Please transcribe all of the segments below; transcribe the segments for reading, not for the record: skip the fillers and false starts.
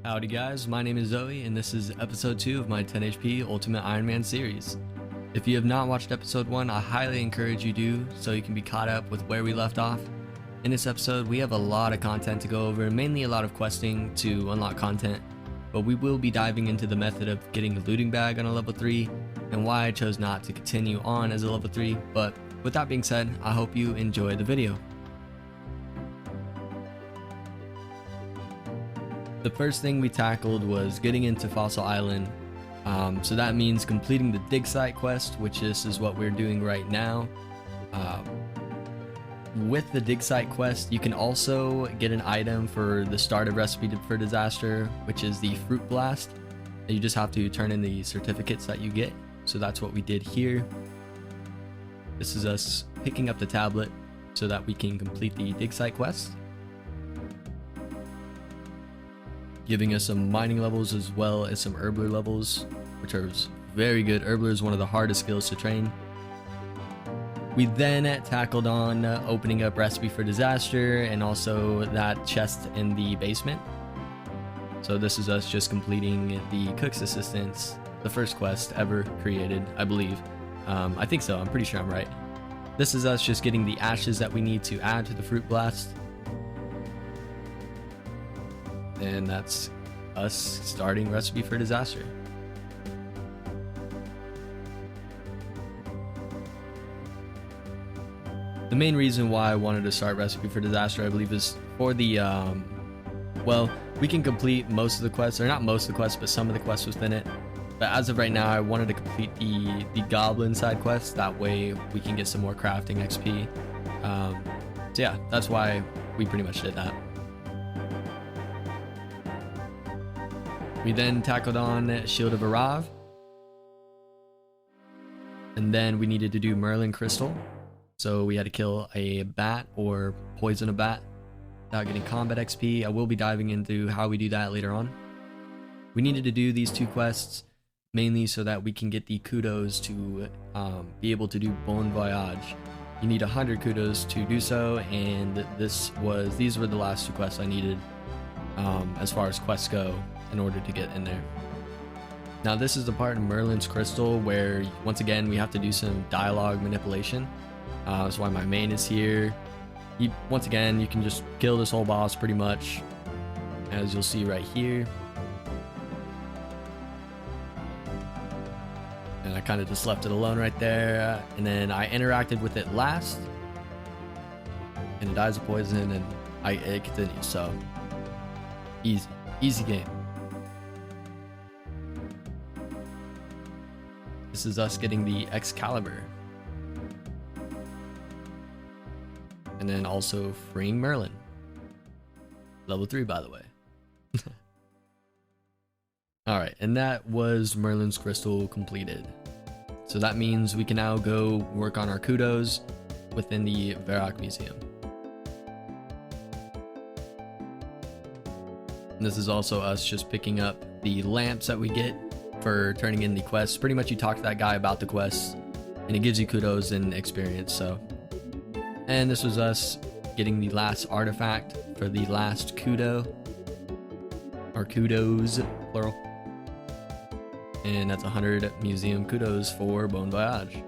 Howdy guys, my name is Zoe and this is episode 2 of my 10 HP Ultimate Iron Man series. If you have not watched episode 1, I highly encourage you do so you can be caught up with where we left off. In this episode we have a lot of content to go over, mainly a lot of questing to unlock content, but we will be diving into the method of getting a looting bag on a level 3 and why I chose not to continue on as a level 3, but with that being said, I hope you enjoy the video. The first thing we tackled was getting into Fossil Island, so that means completing the dig site quest, which is what we're doing right now. With the dig site quest, you can also get an item for the start of Recipe for Disaster, which is the Fruit Blast. You just have to turn in the certificates that you get, so that's what we did here. This is us picking up the tablet so that we can complete the dig site quest, giving us some mining levels as well as some herbler levels, which are very good. Herbler is one of the hardest skills to train. We then tackled on opening up Recipe for Disaster and also that chest in the basement. So this is us just completing the Cook's Assistance, the first quest ever created, I believe. I think so, I'm pretty sure I'm right. This is us just getting the ashes that we need to add to the Fruit Blast. And that's us starting Recipe for Disaster. The main reason why I wanted to start Recipe for Disaster, I believe, is for the, well, we can complete most of the quests, or not most of the quests, but some of the quests within it. But as of right now, I wanted to complete the Goblin side quest, that way we can get some more crafting XP. So yeah, that's why we pretty much did that. We then tackled on Shield of Arav, and then we needed to do Merlin Crystal, so we had to kill a bat or poison a bat without getting combat XP. I will be diving into how we do that later on. We needed to do these two quests mainly so that we can get the kudos to be able to do Bon Voyage. You need 100 kudos to do so, and these were the last two quests I needed as far as quests go in order to get in there. Now this is the part in Merlin's Crystal where once again we have to do some dialogue manipulation. That's why my main is here. Once again, you can just kill this whole boss pretty much, as you'll see right here. And I kind of just left it alone right there, and then I interacted with it last, and it dies of poison, and it continues. So easy game. This is us getting the Excalibur. And then also freeing Merlin. Level 3, by the way. Alright, and that was Merlin's Crystal completed. So that means we can now go work on our kudos within the Varrock Museum. And this is also us just picking up the lamps that we get for turning in the quests. Pretty much you talk to that guy about the quests and it gives you kudos and experience. So, and this was us getting the last artifact for the last kudo, or kudos plural, and that's 100 museum kudos for Bon Voyage.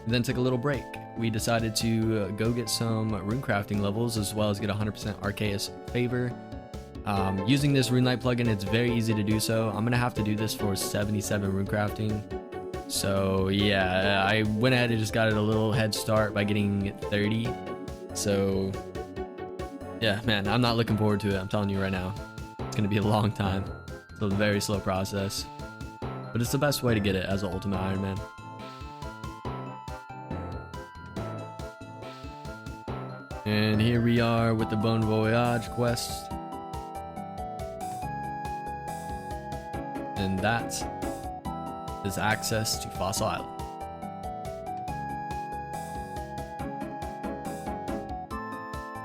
We then took a little break. We decided to go get some rune crafting levels as well as get 100% Arceus favor. Using this RuneLite plugin, it's very easy to do so. I'm gonna have to do this for 77 rune crafting. So yeah, I went ahead and just got it a little head start by getting 30. So yeah, man, I'm not looking forward to it. I'm telling you right now, it's gonna be a long time. It's a very slow process, but it's the best way to get it as an Ultimate Iron Man. And here we are with the Bon Voyage quest. And that is access to Fossil Island.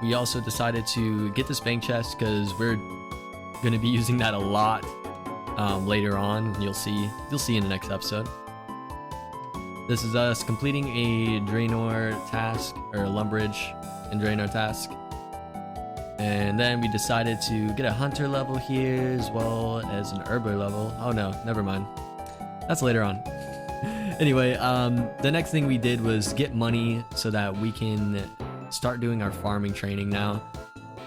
We also decided to get this bank chest because we're going to be using that a lot later on. You'll see in the next episode. This is us completing a Draenor task, or Lumbridge and Draenor task. And then we decided to get a hunter level here as well as an herber level. Oh no, never mind. That's later on. Anyway, the next thing we did was get money so that we can start doing our farming training now.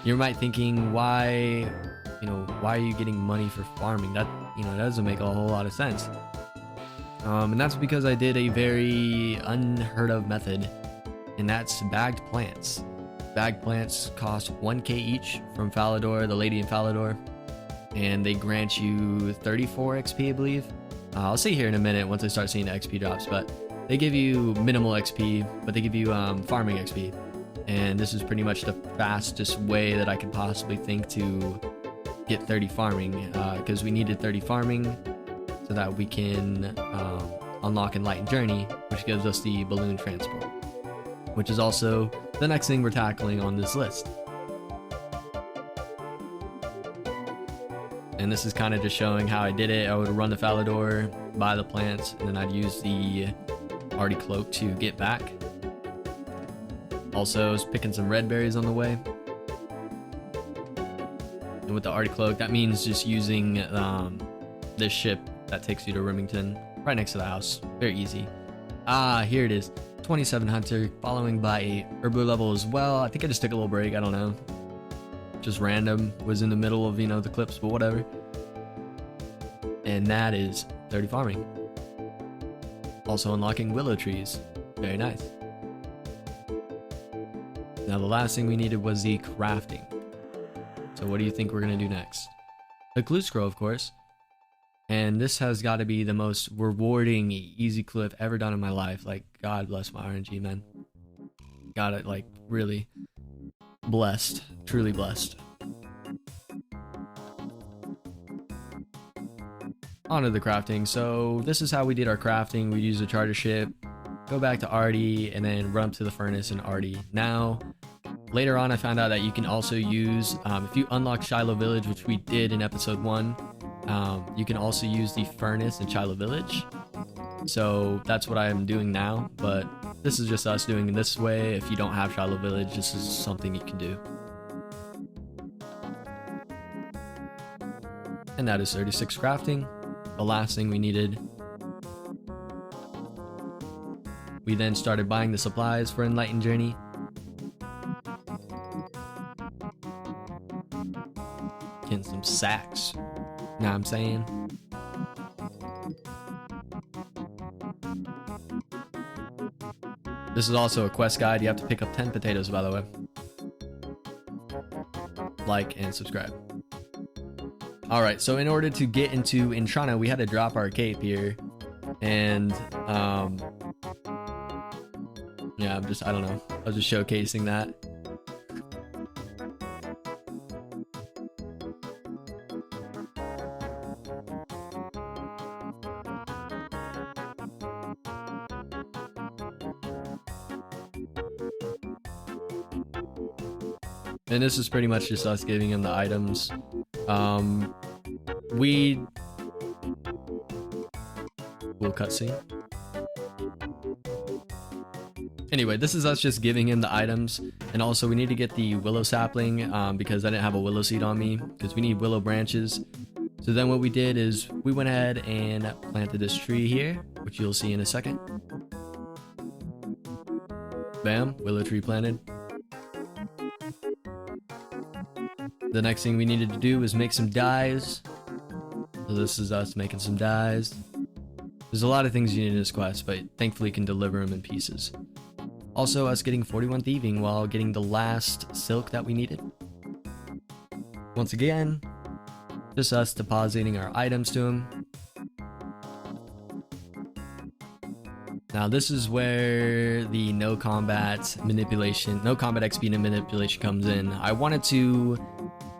You might thinking, why are you getting money for farming? That, doesn't make a whole lot of sense. And that's because I did a very unheard of method, and that's bagged plants. Bagged plants cost 1k each from Falador, the lady in Falador, and they grant you 34 XP, I believe. I'll see here in a minute once I start seeing the XP drops, but they give you minimal XP, but they give you farming XP. And this is pretty much the fastest way that I could possibly think to get 30 farming, because we needed 30 farming so that we can unlock Enlighten Journey, which gives us the balloon transport, which is also the next thing we're tackling on this list. And this is kind of just showing how I did it. I would run the Falador, buy the plants, and then I'd use the Arty Cloak to get back. Also, I was picking some red berries on the way. And with the Arty Cloak, that means just using this ship that takes you to Remington, right next to the house. Very easy. Here it is. 27 Hunter, following by a herber level as well. I think I just took a little break, I don't know. Just random, was in the middle of, the clips, but whatever. And that is 30 farming. Also unlocking willow trees. Very nice. Now the last thing we needed was the crafting. So what do you think we're going to do next? A clue scroll, of course. And this has got to be the most rewarding, easy clue I've ever done in my life. Like, God bless my RNG, man. Got it, like, really blessed. Truly blessed. On to the crafting. So this is how we did our crafting. We used a charter ship, go back to Arty, and then run up to the furnace in Arty. Now, later on, I found out that you can also use, if you unlock Shiloh Village, which we did in episode 1, you can also use the furnace in Shiloh Village. So that's what I am doing now, but this is just us doing it this way. If you don't have Shiloh Village, this is something you can do. And that is 36 crafting. The last thing we needed. We then started buying the supplies for Enlighten Journey. Getting some sacks. Know what I'm saying? This is also a quest guide. You have to pick up 10 potatoes, by the way. Like and subscribe. Alright, so in order to get into Intrana, we had to drop our cape here. And, yeah, I don't know. I was just showcasing that. And this is pretty much just us giving him the items. Cool cutscene. Anyway, this is us just giving him the items, and also we need to get the willow sapling because I didn't have a willow seed on me, because we need willow branches. So then what we did is we went ahead and planted this tree here, which you'll see in a second. Bam, willow tree planted. The next thing we needed to do was make some dyes. So this is us making some dyes. There's a lot of things you need in this quest, but thankfully you can deliver them in pieces. Also, us getting 41 thieving while getting the last silk that we needed. Once again, just us depositing our items to him. Now this is where the no combat XP and manipulation comes in. I wanted to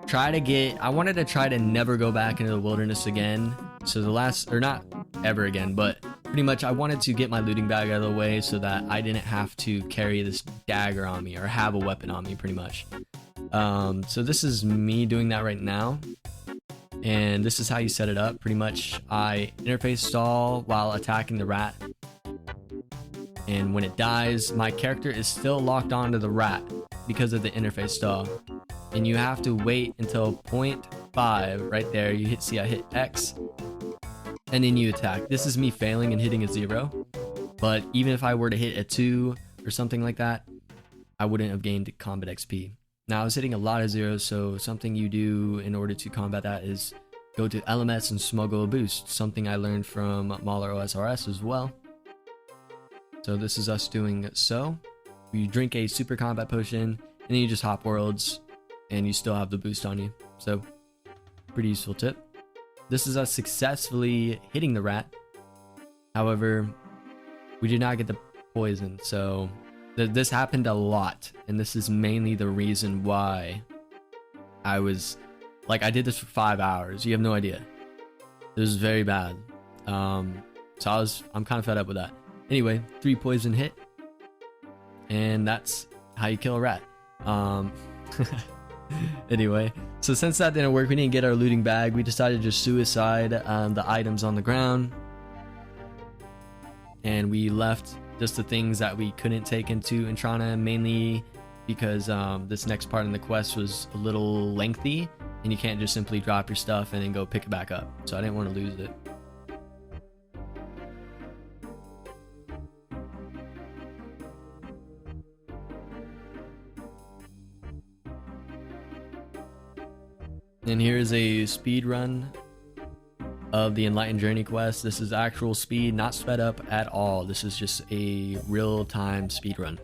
try to never go back into the wilderness again. So not ever again, but pretty much I wanted to get my looting bag out of the way so that I didn't have to carry this dagger on me or have a weapon on me pretty much. So this is me doing that right now. And this is how you set it up. Pretty much I interface stall while attacking the rat. And when it dies, my character is still locked onto the rat because of the interface stall. and you have to wait until 0.5 right there. You see I hit X, and then you attack. This is me failing and hitting a 0, but even if I were to hit a 2 or something like that, I wouldn't have gained combat XP. Now I was hitting a lot of zeros, so something you do in order to combat that is go to LMS and smuggle a boost, something I learned from MaulersOSRS as well. So this is us doing so. You drink a super combat potion, and then you just hop worlds, and you still have the boost on you. So, pretty useful tip. This is us successfully hitting the rat. However, we did not get the poison, so this happened a lot, and this is mainly the reason why I was, like, I did this for 5 hours. You have no idea. It was very bad. So I'm kind of fed up with that. Anyway, 3 poison hit, and that's how you kill a rat. Anyway, so since that didn't work, we didn't get our looting bag. We decided to just suicide the items on the ground, and we left just the things that we couldn't take into Entrana, mainly because this next part in the quest was a little lengthy, and you can't just simply drop your stuff and then go pick it back up. So I didn't want to lose it. And here's a speed run of the Enlighten Journey quest. This is actual speed, not sped up at all. This is just a real-time speed run.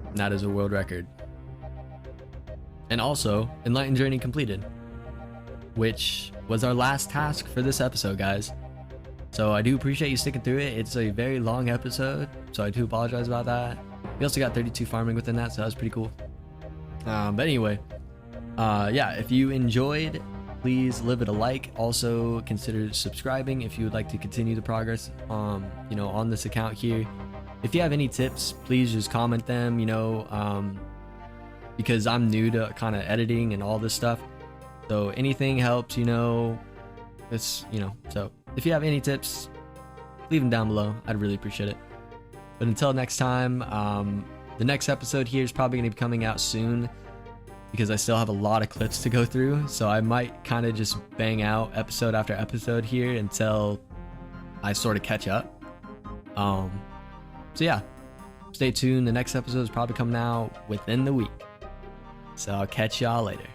And that is a world record. And also, Enlighten Journey completed, which was our last task for this episode, guys. So I do appreciate you sticking through it. It's a very long episode, so I do apologize about that. We also got 32 farming within that, so that was pretty cool. But anyway, yeah, if you enjoyed, please leave it a like. Also, consider subscribing if you would like to continue the progress, you know, on this account here. If you have any tips, please just comment them, you know, because I'm new to kind of editing and all this stuff. So anything helps, you know, it's, you know, so if you have any tips, leave them down below. I'd really appreciate it. But until next time, the next episode here is probably going to be coming out soon because I still have a lot of clips to go through. So I might kind of just bang out episode after episode here until I sort of catch up. So yeah, stay tuned. The next episode is probably coming out within the week. So I'll catch y'all later.